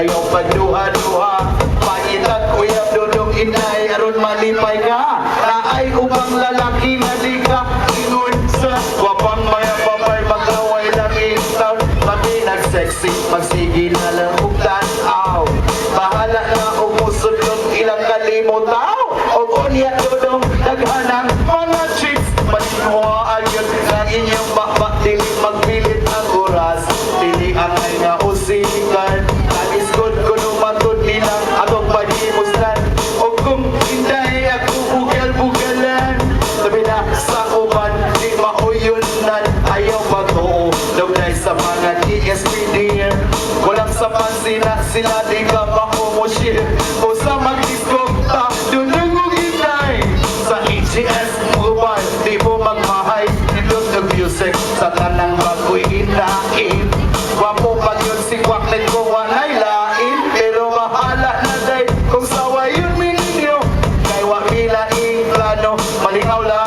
ayaw pagduha-duha. Paitat uyab dudong inay aron malipay ka. Naay ubang lalaki nga di ka ingon sa wapang maya babay magaway lang install. Labi nag-sexy magsige na lang og tan-aw. Bahala na umusod ng ilang kalimutaw. Og unya dudong daghanang mga chicks. Maninuha ayun na inyong bakbak dili magpilit ang oras. Dili ang ay nga usikan. Nag-isgod ko nung matod nilang atong paghimuslan. O kung hindi ako bugal-bugalan, sabi na sa uban di mauyunan. Ayaw magtuo dognay sa mga TSPD. Walang sapan sila di ka maumushir. O sa mag-discota dunong uginay. Sa EGS uban di mo magmahay. Nindot ng music sa tanang bagoy inain. Wapo pag yun si Kwaknet ko walay lain. Pero mahala na day kung sawa yun mininyo. Kay wakila plano malingaw lang